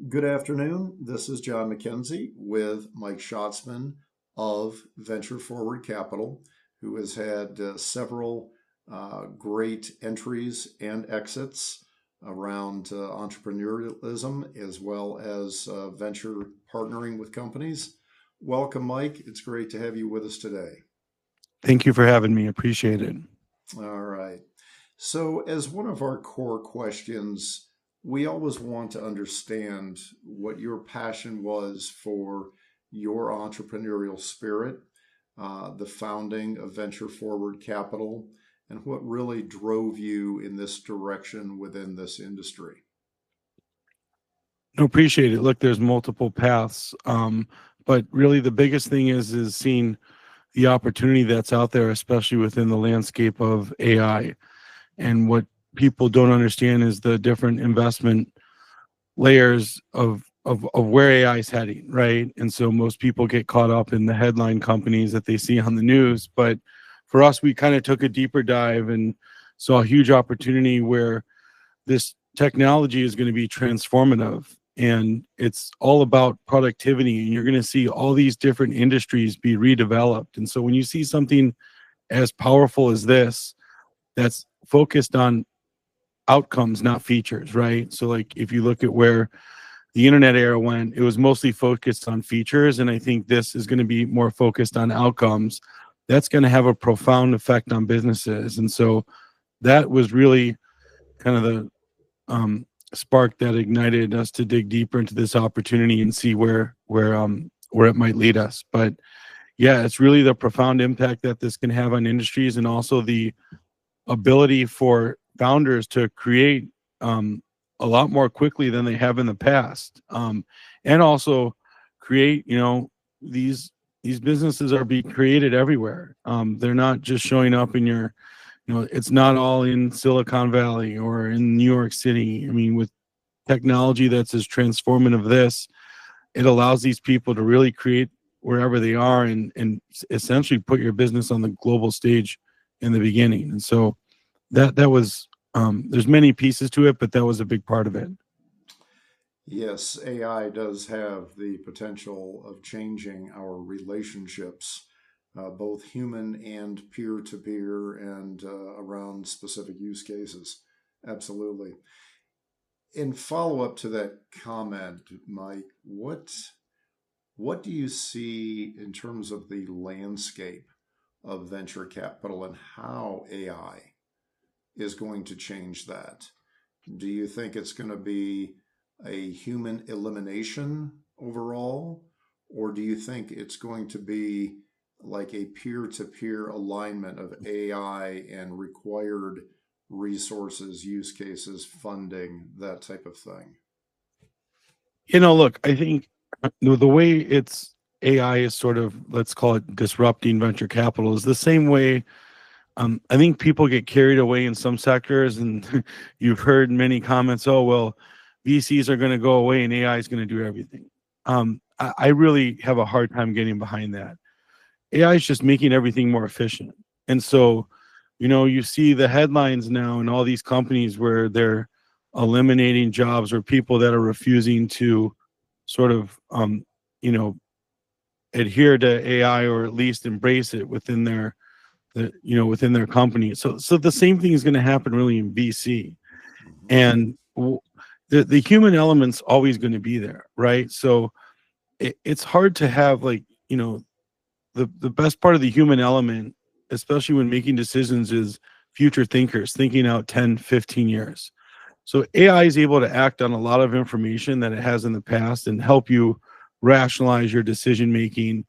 Good afternoon. This is John McKenzie with Mike Schatzman of Venture Forward Capital, who has had several great entries and exits around entrepreneurialism as well as venture partnering with companies. Welcome, Mike. It's great to have you with us today. Thank you for having me. Appreciate it. All right. So, as one of our core questions, we always want to understand what your passion was for your entrepreneurial spirit, the founding of Venture Forward Capital, and what really drove you in this direction within this industry. No, appreciate it. Look, there's multiple paths, but really the biggest thing is seeing the opportunity that's out there, especially within the landscape of AI. And what people don't understand is the different investment layers of where AI is heading, right? And so most people get caught up in the headline companies that they see on the news. But for us, we kind of took a deeper dive and saw a huge opportunity where this technology is going to be transformative, and it's all about productivity, and you're going to see all these different industries be redeveloped. And so when you see something as powerful as this that's focused on outcomes, not features, right? So like if you look at where the internet era went, it was mostly focused on features, and I think this is going to be more focused on outcomes. That's going to have a profound effect on businesses. And so that was really kind of the spark that ignited us to dig deeper into this opportunity and see where it might lead us. But yeah, it's really the profound impact that this can have on industries, and also the ability for founders to create a lot more quickly than they have in the past, and also create, these businesses are being created everywhere. They're not just showing up in your, it's not all in Silicon Valley or in New York City. I mean, with technology that's as transformative this, it allows these people to really create wherever they are, and essentially put your business on the global stage in the beginning. And so that was there's many pieces to it, but that was a big part of it. Yes, AI does have the potential of changing our relationships, both human and peer to peer, and around specific use cases. Absolutely. In follow up to that comment, Mike, what do you see in terms of the landscape of venture capital and how AI is going to change that? Do you think it's going to be a human elimination overall, or do you think it's going to be like a peer-to-peer alignment of AI and required resources, use cases, funding, that type of thing? Look, I think the way it's AI is sort of, let's call it disrupting venture capital, is the same way. I think people get carried away in some sectors, and you've heard many comments, oh, well, VCs are going to go away and AI is going to do everything. I really have a hard time getting behind that. AI is just making everything more efficient. And so, you see the headlines now in all these companies where they're eliminating jobs, or people that are refusing to sort of, you know, adhere to AI, or at least embrace it within within their company. So the same thing is going to happen really in VC. Mhm. And the human element's always going to be there, right? So it's hard to have, like, the best part of the human element, especially when making decisions, is future thinkers thinking out 10, 15 years. So AI is able to act on a lot of information that it has in the past and help you rationalize your decision making,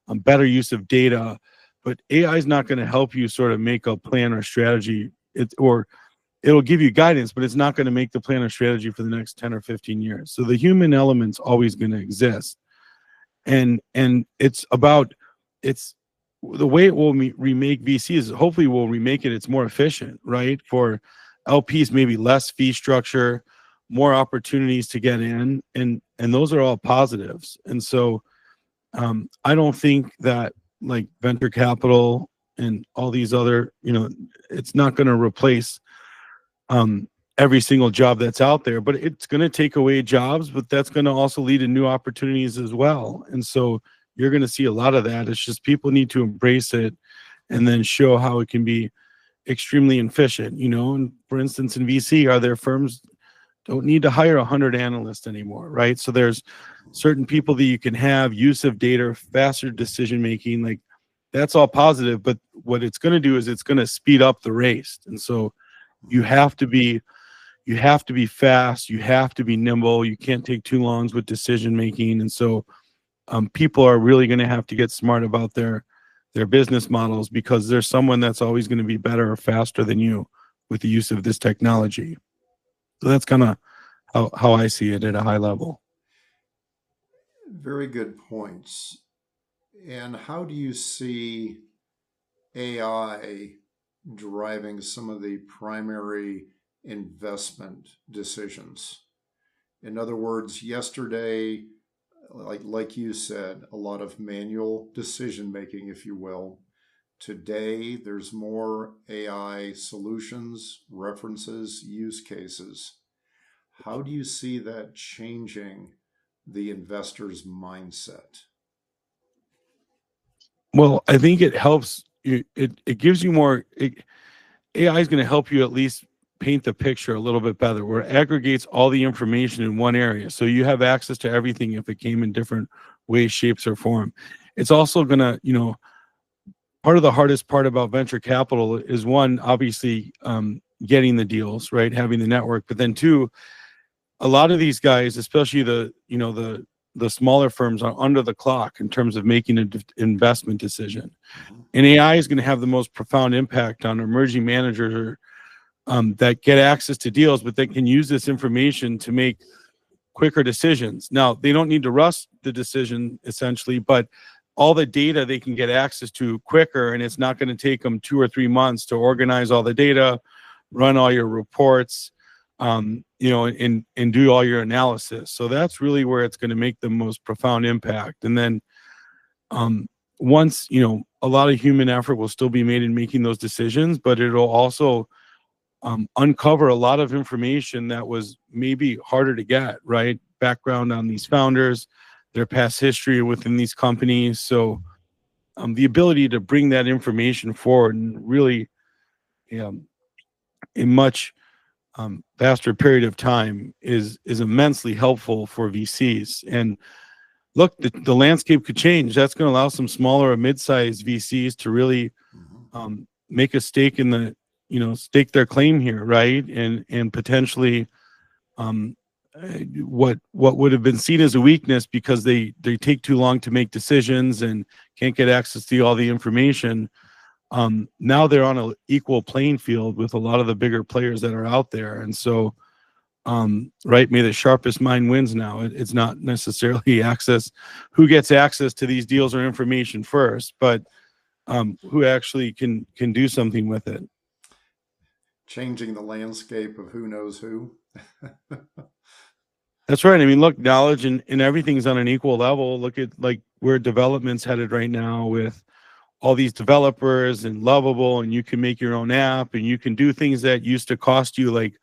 better use of data. But AI is not going to help you sort of make a plan or strategy. Or it'll give you guidance, but it's not going to make the plan or strategy for the next 10 or 15 years. So the human element's always going to exist. And it's the way it will remake VC is, hopefully we'll remake it. It's more efficient, right? For LPs, maybe less fee structure, more opportunities to get in, and those are all positives. And so I don't think that, like, venture capital and all these other, it's not going to replace every single job that's out there, but it's going to take away jobs, but that's going to also lead to new opportunities as well. And so you're going to see a lot of that. It's just people need to embrace it and then show how it can be extremely efficient. And for instance, in VC, are there firms don't need to hire 100 analysts anymore, right? So there's certain people that you can have, use of data, faster decision making, like that's all positive. But what it's going to do is it's going to speed up the race. And so you have to be fast, you have to be nimble, you can't take too long with decision making. And so people are really going to have to get smart about their business models, because there's someone that's always going to be better or faster than you with the use of this technology. So that's kind of how I see it at a high level. Very good points. And how do you see AI driving some of the primary investment decisions? In other words, yesterday, like you said, a lot of manual decision making, if you will. Today, there's more AI solutions, references, use cases. How do you see that changing the investor's mindset? Well, I think it helps you. It gives you more. AI is going to help you at least paint the picture a little bit better, where it aggregates all the information in one area. So you have access to everything if it came in different ways, shapes, or form. It's also going to, part of the hardest part about venture capital is, one, obviously getting the deals, right? Having the network, but then two, a lot of these guys, especially the smaller firms, are under the clock in terms of making an investment decision. And AI is going to have the most profound impact on emerging managers that get access to deals, but they can use this information to make quicker decisions. Now, they don't need to rush the decision, essentially, but all the data they can get access to quicker, and it's not going to take them 2 or 3 months to organize all the data, run all your reports, and do all your analysis. So that's really where it's going to make the most profound impact. And then once, a lot of human effort will still be made in making those decisions, but it'll also uncover a lot of information that was maybe harder to get, right? Background on these founders, their past history within these companies. So the ability to bring that information forward and really in much faster period of time is immensely helpful for VCs. And look, the landscape could change. That's going to allow some smaller or mid-sized VCs to really make a stake in the, stake their claim here, right? And potentially what would have been seen as a weakness because they take too long to make decisions and can't get access to all the information. Now they're on an equal playing field with a lot of the bigger players that are out there. And so, right, may the sharpest mind wins now. It's not necessarily who gets access to these deals or information first, but who actually can do something with it. Changing the landscape of who knows who. That's right. I mean, look, knowledge and everything's on an equal level. Look at like where development's headed right now with all these developers and Lovable, and you can make your own app and you can do things that used to cost you like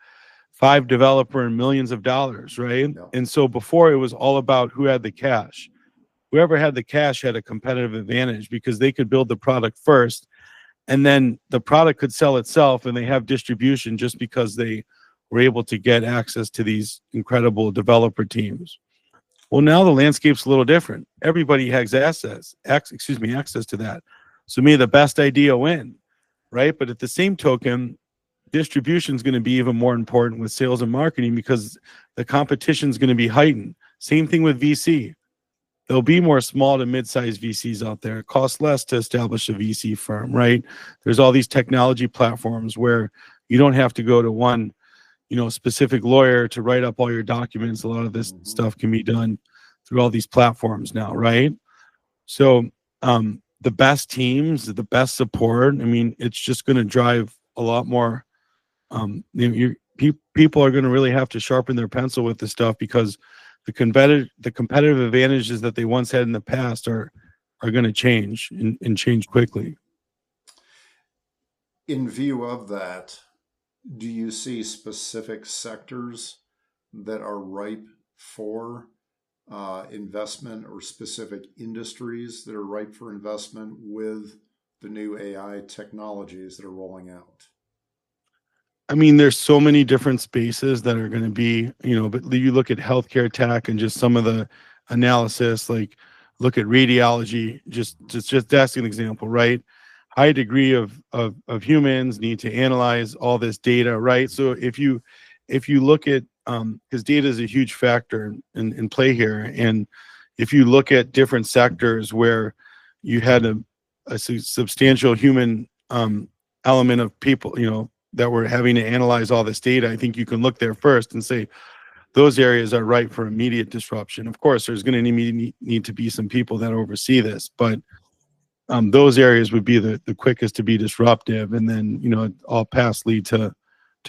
5 developer and millions of dollars, right? Yeah. And so before it was all about who had the cash. Whoever had the cash had a competitive advantage because they could build the product first, and then the product could sell itself, and they have distribution just because they were able to get access to these incredible developer teams. Well, now the landscape's a little different. Everybody has access to that. So may the best idea win, right? But at the same token, distribution is going to be even more important with sales and marketing because the competition is going to be heightened. Same thing with VC. There'll be more small to mid-sized VCs out there. It costs less to establish a VC firm, right? There's all these technology platforms where you don't have to go to one, specific lawyer to write up all your documents. A lot of this stuff can be done through all these platforms now, right? So the best teams, the best support, I mean, it's just going to drive a lot more. People are going to really have to sharpen their pencil with this stuff because the competitive advantages that they once had in the past are going to change and change quickly. In view of that, Do you see specific sectors that are ripe for investment, or specific industries that are ripe for investment with the new AI technologies that are rolling out? I mean, there's so many different spaces that are going to be, but you look at healthcare tech and just some of the analysis, like look at radiology, just that's an example, right? High degree of humans need to analyze all this data, right? So if you look at because data is a huge factor in play here, and if you look at different sectors where you had a substantial human element of people, that were having to analyze all this data, I think you can look there first and say those areas are ripe for immediate disruption. Of course, there's going to need to be some people that oversee this, but those areas would be the quickest to be disruptive, and then all paths lead to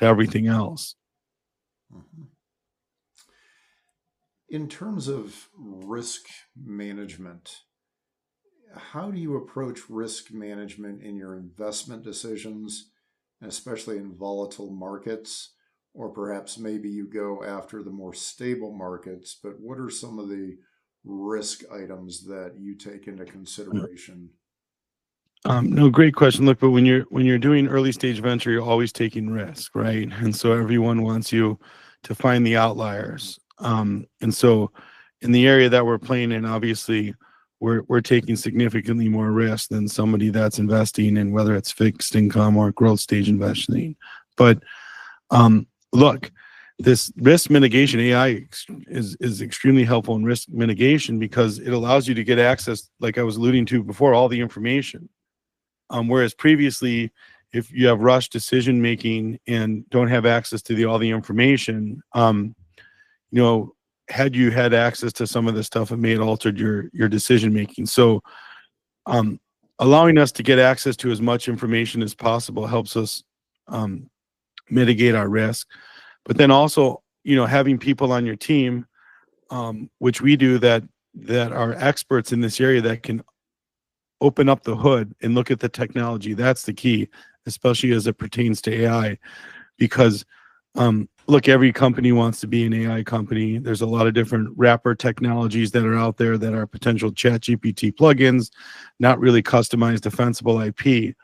everything else. Mhm. In terms of risk management, how do you approach risk management in your investment decisions, especially in volatile markets? Or perhaps maybe you go after the more stable markets, but what are some of the risk items that you take into consideration? No, great question. Look, but when you're doing early stage venture, you're always taking risk, right? And so everyone wants you to find the outliers. And so in the area that we're playing in, obviously, we're taking significantly more risk than somebody that's investing in, whether it's fixed income or growth stage investing. But look, this risk mitigation AI is extremely helpful in risk mitigation because it allows you to get access, like I was alluding to before, all the information. Whereas previously, if you have rush decision making and don't have access to all the information, had you had access to some of the stuff, it may have altered your decision making. So, allowing us to get access to as much information as possible helps us mitigate our risk. But then also, having people on your team, which we do, that are experts in this area that can open up the hood and look at the technology. That's the key, especially as it pertains to AI, because look, every company wants to be an AI company. There's a lot of different wrapper technologies that are out there that are potential ChatGPT plugins, not really customized defensible IP.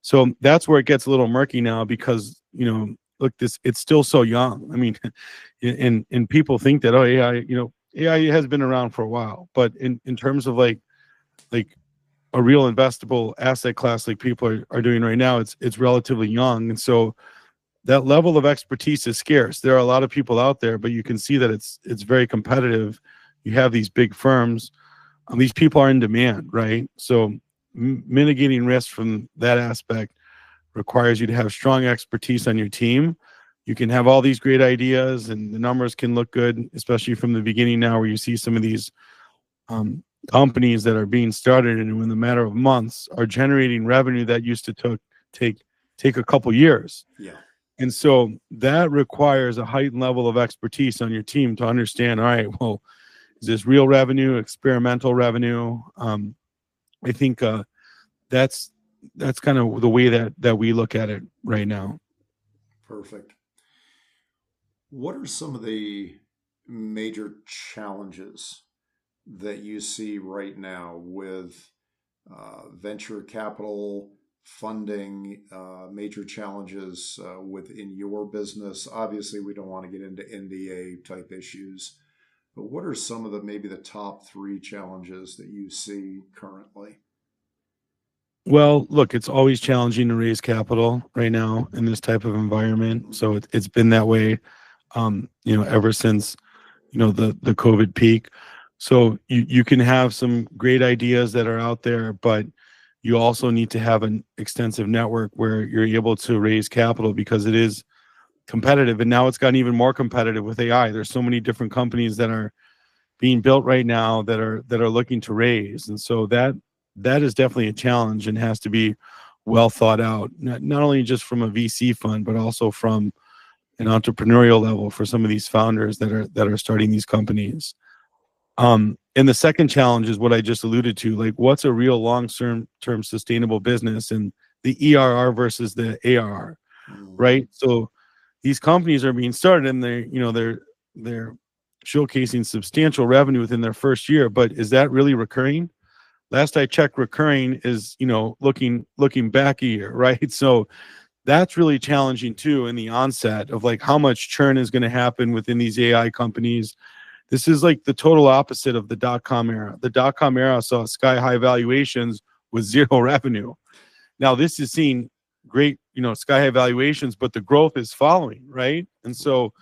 So that's where it gets a little murky now because, look, it's still so young. I mean, and people think that, oh, AI has been around for a while, but in terms of like a real investable asset class like people are doing right now, it's relatively young. And so that level of expertise is scarce. There are a lot of people out there, but you can see that it's very competitive. You have these big firms, these people are in demand, right? So mitigating risk from that aspect requires you to have strong expertise on your team. You can have all these great ideas and the numbers can look good, especially from the beginning now where you see some of these companies that are being started and in the matter of months are generating revenue that used to take a couple years. Yeah. And so that requires a heightened level of expertise on your team to understand, all right, well, is this real revenue, experimental revenue? I think that's kind of the way that we look at it right now. Perfect. What are some of the major challenges that you see right now with venture capital funding, major challenges within your business? Obviously, we don't want to get into NDA type issues, but what are some of maybe the top three challenges that you see currently? Well, look, it's always challenging to raise capital right now in this type of environment. So it's been that way, ever since, the COVID peak. So you can have some great ideas that are out there, but you also need to have an extensive network where you're able to raise capital because it is competitive. And now it's gotten even more competitive with AI. There's so many different companies that are being built right now that are looking to raise. And so that is definitely a challenge and has to be well thought out, not only just from a VC fund, but also from an entrepreneurial level for some of these founders that are starting these companies. And the second challenge is what I just alluded to, like what's a real long-term sustainable business and the ERR versus the ARR, Mm. right? So these companies are being started, and they're showcasing substantial revenue within their first year. But is that really recurring? Last I checked, recurring is, looking back a year, right? So that's really challenging too in the onset of like how much churn is going to happen within these AI companies. This is like the total opposite of the dot-com era. The dot-com era saw sky high valuations with zero revenue. Now this is seeing great, sky high valuations, but the growth is following, right? And so,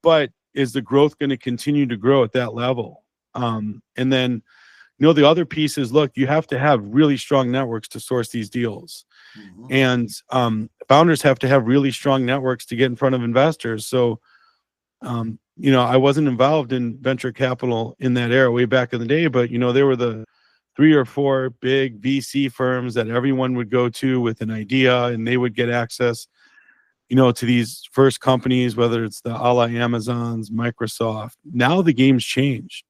but is the growth going to continue to grow at that level? And then, the other piece is, look, you have to have really strong networks to source these deals. Mm-hmm. And founders have to have really strong networks to get in front of investors. So, I wasn't involved in venture capital in that era way back in the day, but, there were the 3 or 4 big VC firms that everyone would go to with an idea, and they would get access, to these first companies, whether it's the a la Amazons, Microsoft. Now the game's changed.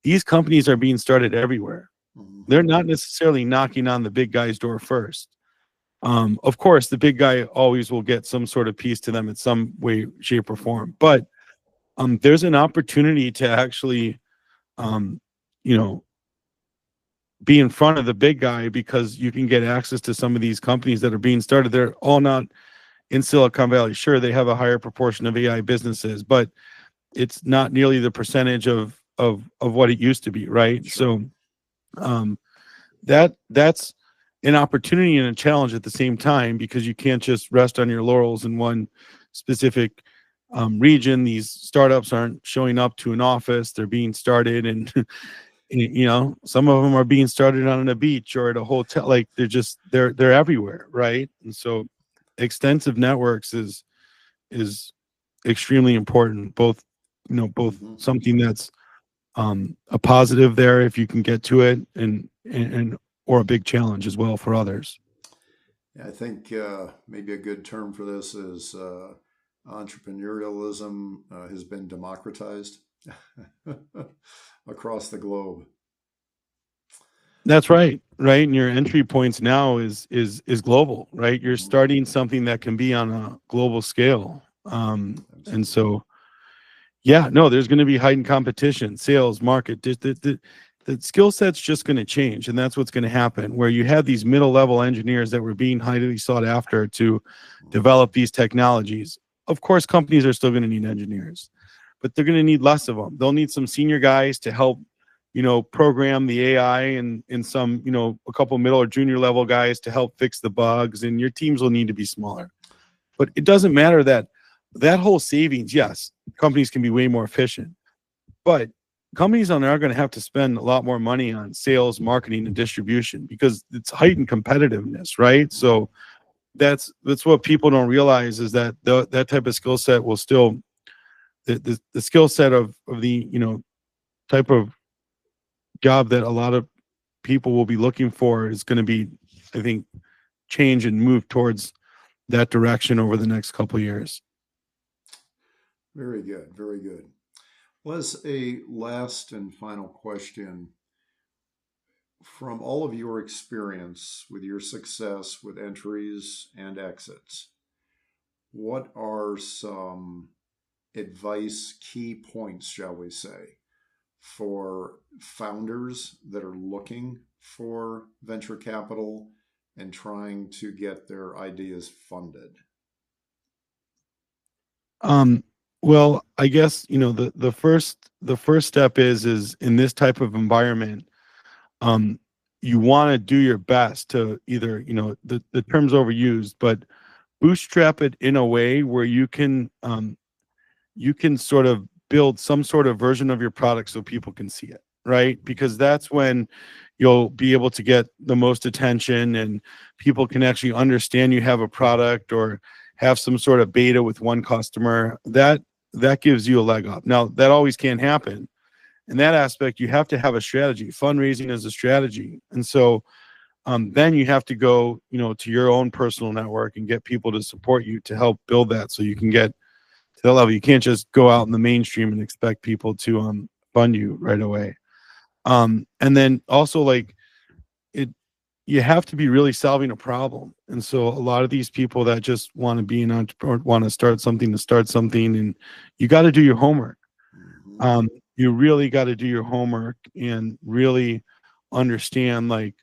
These companies are being started everywhere. Mm-hmm. They're not necessarily knocking on the big guy's door first. Of course, the big guy always will get some sort of piece to them in some way, shape, or form. But there's an opportunity to actually, be in front of the big guy, because you can get access to some of these companies that are being started. They're all not in Silicon Valley. Sure, they have a higher proportion of AI businesses, but it's not nearly the percentage of what it used to be, right? Sure. So that's an opportunity and a challenge at the same time, because you can't just rest on your laurels in one specific region. These startups aren't showing up to an office. They're being started, and some of them are being started on a beach or at a hotel. Like they're everywhere, right? And so extensive networks is extremely important, both Mm-hmm. something that's a positive there if you can get to it, and or a big challenge as well for others. Yeah, I think maybe a good term for this is entrepreneurialism has been democratized across the globe. That's right. And your entry points now is global, right? You're starting something that can be on a global scale. And so, yeah, no, there's going to be heightened competition, sales, market. The skill set's just going to change, and that's what's going to happen. Where you have these middle level engineers that were being highly sought after to develop these technologies. Of course, companies are still going to need engineers, but they're going to need less of them. They'll need some senior guys to help, program the AI, and some, a couple middle or junior level guys to help fix the bugs, and your teams will need to be smaller. But it doesn't matter that whole savings. Yes, companies can be way more efficient, but companies are going to have to spend a lot more money on sales, marketing, and distribution, because it's heightened competitiveness, right? So that's what people don't realize, is that that type of skill set will still, the skill set of the type of job that a lot of people will be looking for is going to be, I think, change and move towards that direction over the next couple of years. Very good, very good. Well, as a last and final question, from all of your experience with your success with entries and exits, what are some advice, key points, shall we say, for founders that are looking for venture capital and trying to get their ideas funded? Well, I guess, the first step is in this type of environment, you want to do your best to either, the term's overused, but bootstrap it in a way where you can sort of build some sort of version of your product so people can see it, right? Because that's when you'll be able to get the most attention, and people can actually understand you have a product, or have some sort of beta with one customer. That gives you a leg up. Now, that always can't happen. In that aspect, you have to have a strategy. Fundraising is a strategy. And so then you have to go, to your own personal network and get people to support you to help build that, so you can get to that level. You can't just go out in the mainstream and expect people to fund you right away. And then also, like, you have to be really solving a problem. And so a lot of these people that just want to be an entrepreneur, want to start something, and you got to do your homework. Mhm. Um, you really got to do your homework and really understand, like,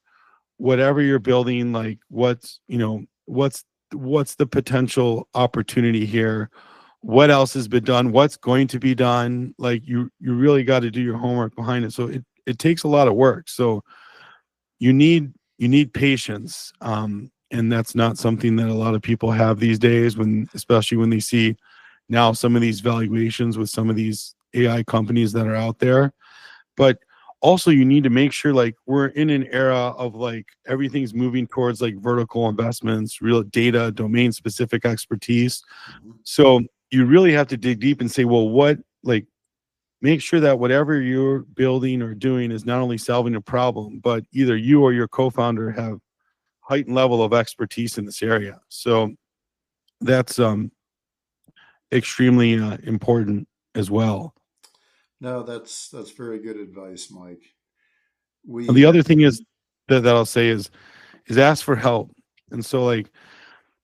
whatever you're building, like what's the potential opportunity here, what else has been done, what's going to be done. Like, you really got to do your homework behind it. So it takes a lot of work. So you need patience, and that's not something that a lot of people have these days, when especially when they see now some of these valuations with some of these AI companies that are out there. But also, you need to make sure, like, we're in an era of, like, everything's moving towards, like, vertical investments, real data, domain specific expertise. Mhm. So you really have to dig deep and say, well, what, like, make sure that whatever you're building or doing is not only solving a problem, but either you or your co-founder have heightened level of expertise in this area. So that's extremely important as well. No, that's very good advice, Mike. And We the other thing is that I'll say is ask for help. And so, like,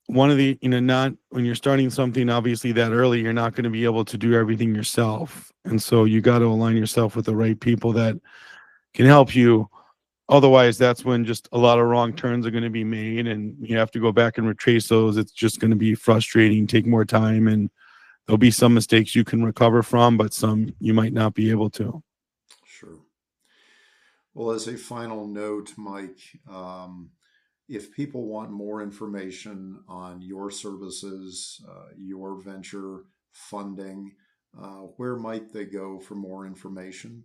one of the, not when you're starting something obviously that early, you're not going to be able to do everything yourself. And so you got to align yourself with the right people that can help you. Otherwise, that's when just a lot of wrong turns are going to be made, and you have to go back and retrace those. It's just going to be frustrating, take more time, and there'll be some mistakes you can recover from, but some you might not be able to. Sure. Well, as a final note, Mike, if people want more information on your services, your venture funding, where might they go for more information?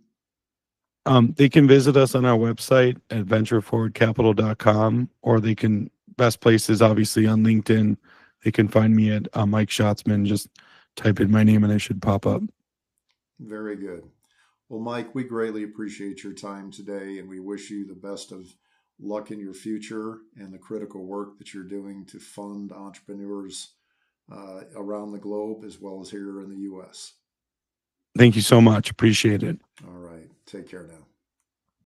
They can visit us on our website at ventureforwardcapital.com, or they can, best places obviously on LinkedIn. They can find me at Mike Schatzman. Just type in my name and I should pop up. Very good. Well, Mike, we greatly appreciate your time today, and we wish you the best of luck in your future and the critical work that you're doing to fund entrepreneurs around the globe as well as here in the U.S. Thank you so much. Appreciate it. All right. Take care now.